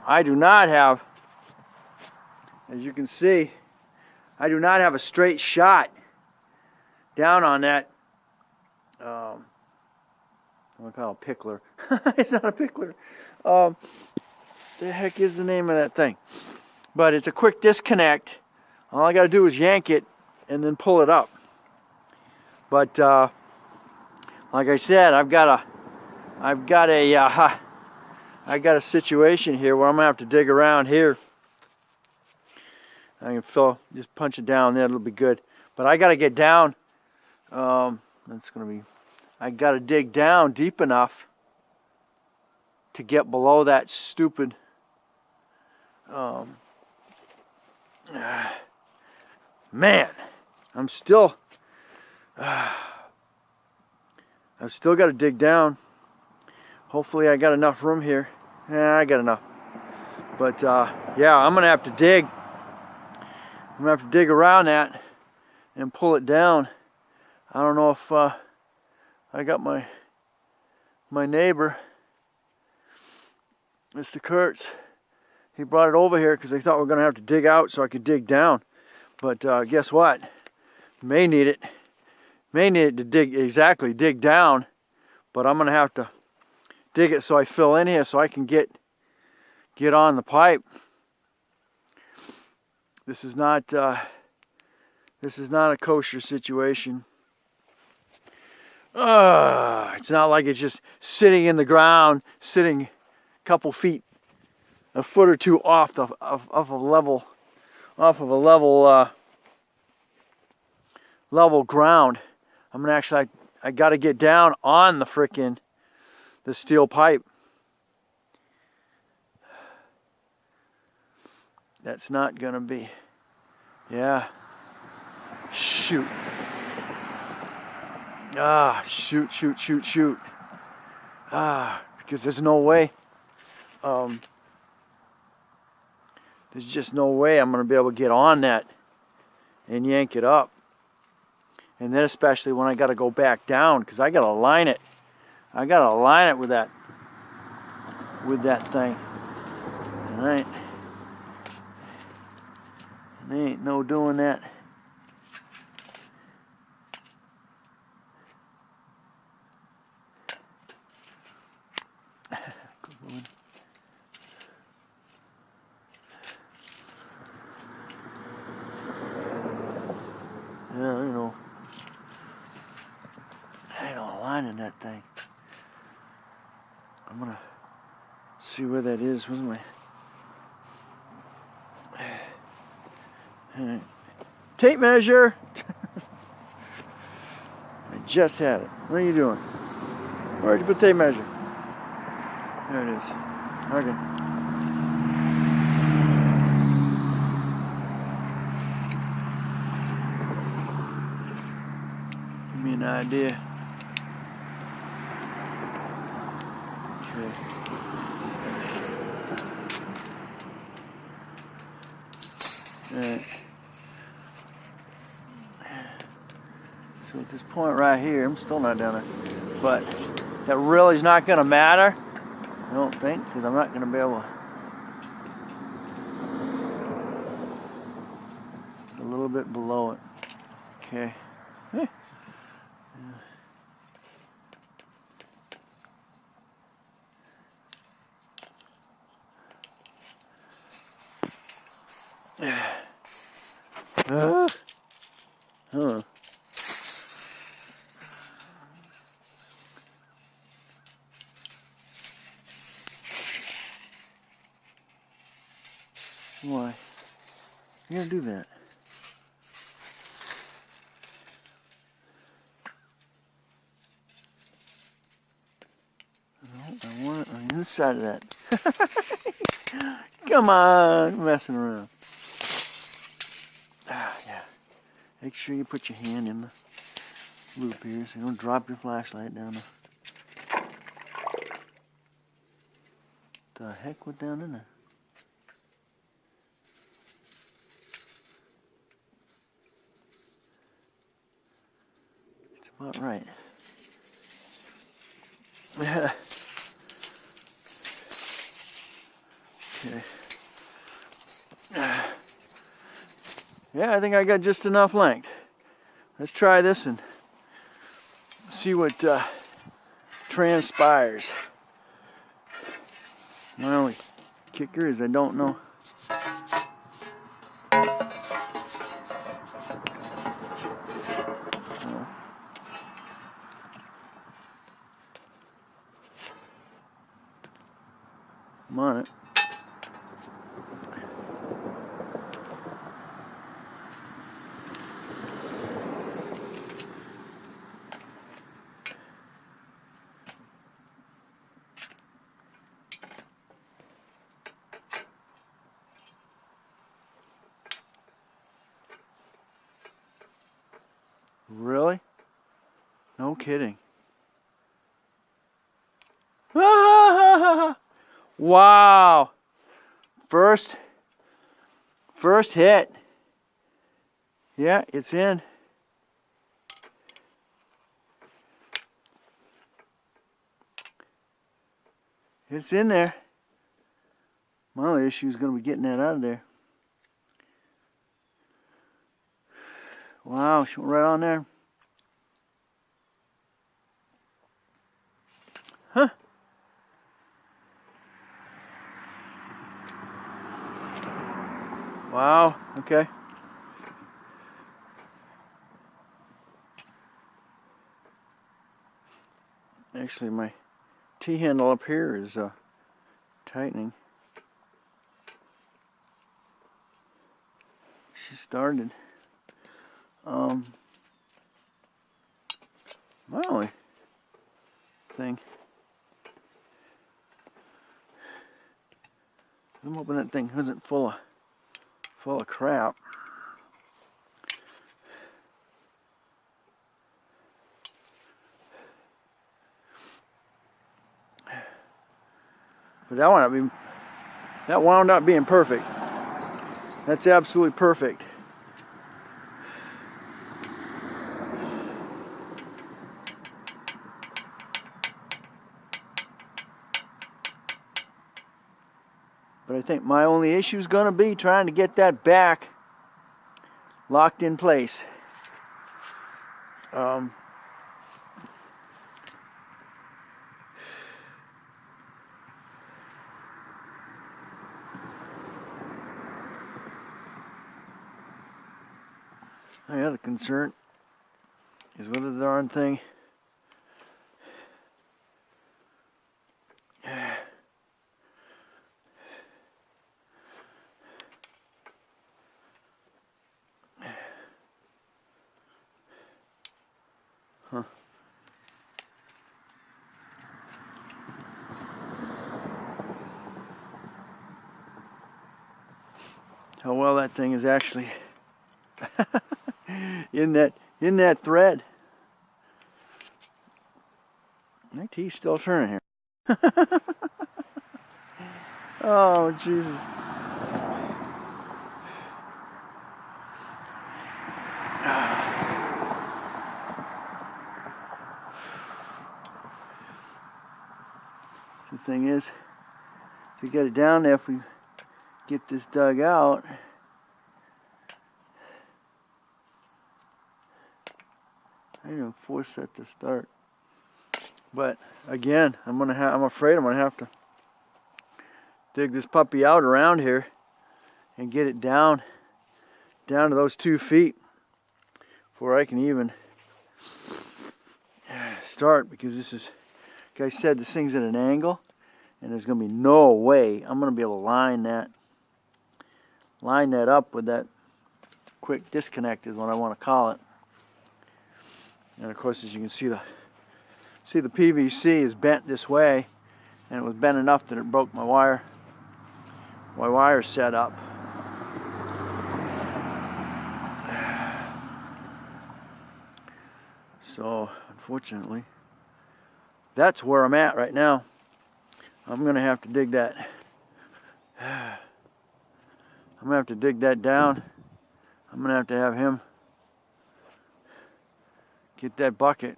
I do not have, as you can see, I do not have a straight shot down on that, I'm going to call it a pickler. It's not a pickler. The heck is the name of that thing? But it's a quick disconnect. All I got to do is yank it and then pull it up. But like I said, I've got a situation here where I'm gonna have to dig around here. I can just punch it down there, it'll be good. But I got to get down. I got to dig down deep enough to get below that stupid. Man, I've still got to dig down. Hopefully I got enough room here. Yeah, I got enough. But yeah, I'm gonna have to dig. I'm gonna have to dig around that and pull it down. I don't know if I got my neighbor, Mr. Kurtz. He brought it over here because they thought we were gonna have to dig out so I could dig down. But guess what? May need it to dig down. But I'm gonna have to dig it so I fill in here so I can get on the pipe. This is not a kosher situation. It's not like it's just sitting in the ground, sitting a couple feet, a foot or two off of a level ground. I'm gonna actually, I got to get down on the steel pipe. That's not gonna be, yeah. Shoot. Shoot. Because there's no way. There's just no way I'm gonna be able to get on that and yank it up. And then especially when I gotta go back down, because I gotta align it. I gotta align it with that thing. Alright. There ain't no doing that. Yeah, you know. I ain't no aligning that thing. I'm gonna see where that is with my tape measure. I just had it. What are you doing? Where'd you put the tape measure? There it is. Okay. Give me an idea. Okay. Alright. So at this point right here, I'm still not down there, but that really is not going to matter, I don't think, because I'm not going to be able to, a little bit below it. Okay. Huh. Why? You gotta do that. No, I want it on the inside of that. Come on, messing around. Yeah. Make sure you put your hand in the loop here so you don't drop your flashlight down there. The heck went down in there? It's about right. Okay. Okay. Yeah, I think I got just enough length. Let's try this and see what transpires. My only kicker is I don't know. I'm on it. Really? No kidding. Wow. First hit. Yeah, it's in. It's in there. My only issue is going to be getting that out of there. Wow, she went right on there. Huh. Wow, okay. Actually, my T-handle up here is tightening. She started. My only thing. I'm hoping that thing isn't full of crap. But that wound up being perfect. That's absolutely perfect. But I think my only issue is going to be trying to get that back locked in place. My other concern is whether the darn thing how well that thing is actually in that thread. My teeth's still turning here. Oh, Jesus. The thing is, to get it down there, if we get this dug out, I'm gonna force that to start. But again, I'm afraid I'm gonna have to dig this puppy out around here and get it down to those 2 feet before I can even start, because this is, like I said, this thing's at an angle and there's gonna be no way I'm gonna be able to line that up with that quick disconnect is what I want to call it. And of course, as you can see, the PVC is bent this way, and it was bent enough that it broke my wire setup. So unfortunately, that's where I'm at right now. I'm gonna have to dig that. I'm gonna have to dig that down. I'm gonna have to have him get that bucket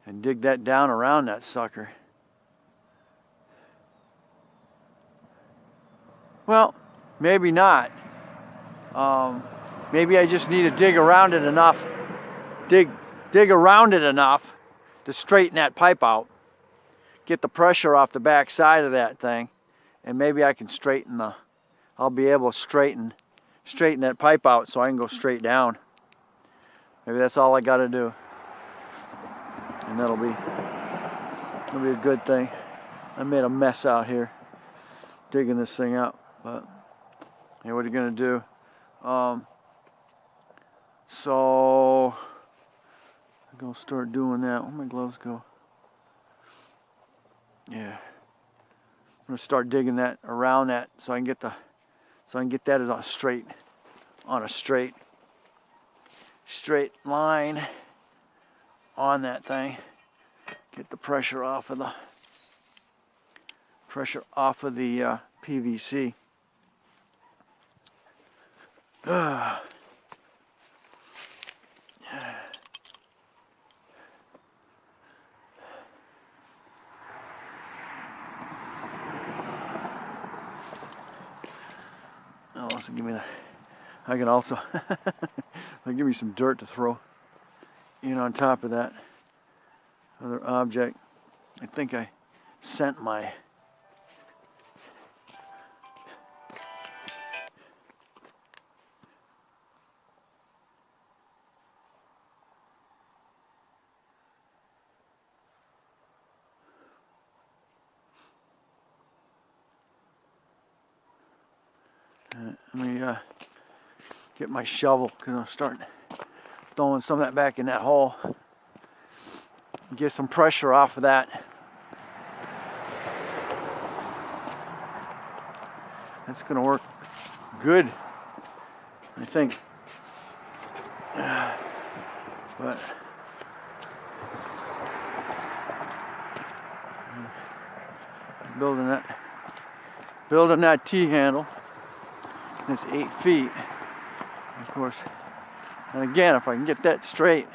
and dig that down around that sucker. Well, maybe not. Maybe I just need to dig around it enough, dig around it enough to straighten that pipe out, get the pressure off the back side of that thing, and maybe I can straighten I'll be able to straighten that pipe out so I can go straight down. Maybe that's all I got to do, and that'll be a good thing. I made a mess out here digging this thing out, but hey, what are you gonna do? So I'm gonna start doing that. Where'd my gloves go? Yeah, I'm gonna start digging that around that so I can get that as on a straight line on that thing. Get the pressure off of the PVC. Yeah. Also give me I can also give me some dirt to throw in on top of that other object. I think I sent my let me get my shovel because I'll start throwing some of that back in that hole. Get some pressure off of that. That's going to work good, I think. But building that T-handle. It's 8 feet, of course. And again, if I can get that straight,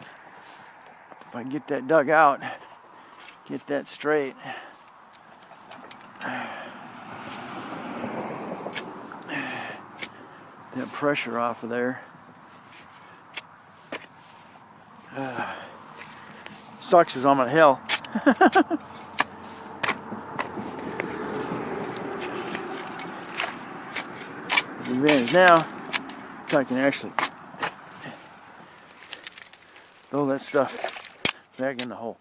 if I can get that dug out, get that straight, that pressure off of there. Sucks is on a hill. The advantage now, so I can actually throw that stuff back in the hole.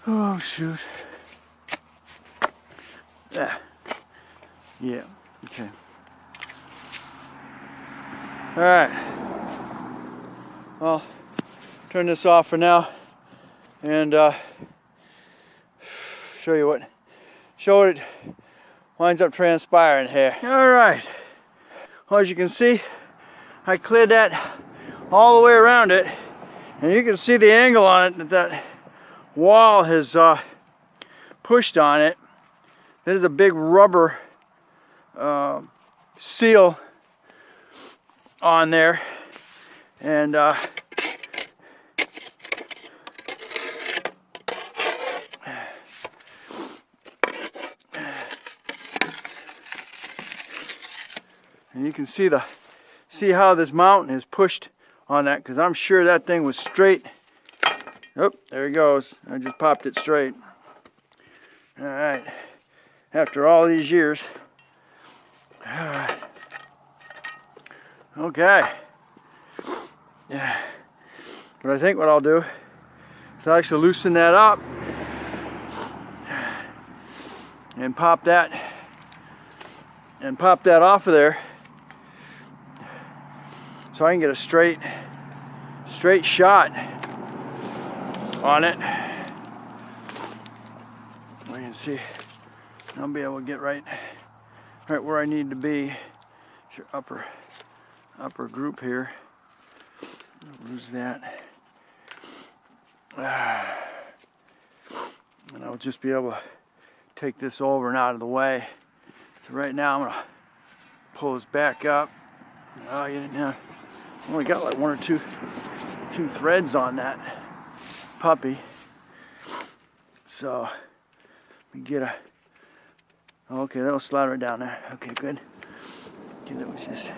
Oh shoot. Yeah, okay. Alright. Well, turn this off for now and show what it winds up transpiring here. Alright. Well, as you can see, I cleared that all the way around it, and you can see the angle on it that wall has pushed on it. There's a big rubber seal on there, and you can see how this mountain is pushed on that, because I'm sure that thing was straight. Oh, there he goes. I just popped it straight. All right. After all these years. All right. Okay. Yeah. But I think what I'll do is I'll actually loosen that up and pop that off of there so I can get a straight shot on it. I can see, I'll be able to get right where I need to be. It's your upper group here. Lose that. And I'll just be able to take this over and out of the way. So right now I'm gonna pull this back up. Oh, you didn't have, only got like one or two threads on that puppy. So we get a, okay, that'll slide right down there. Okay, good. Okay, that was just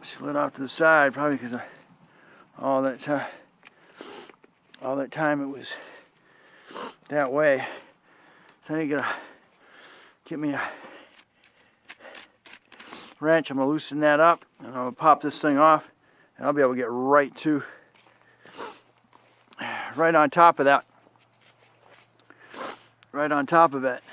slid off to the side, probably because of all that time it was that way. So I gotta get me a wrench. I'm gonna loosen that up and I'm gonna pop this thing off, and I'll be able to get right on top of that. Right on top of it.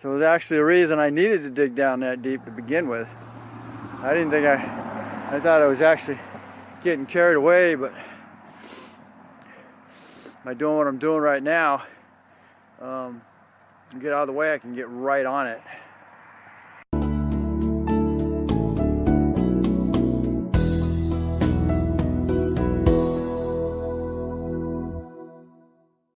So it was actually a reason I needed to dig down that deep to begin with. I didn't think I thought I was actually getting carried away, but by doing what I'm doing right now, get out of the way, I can get right on it.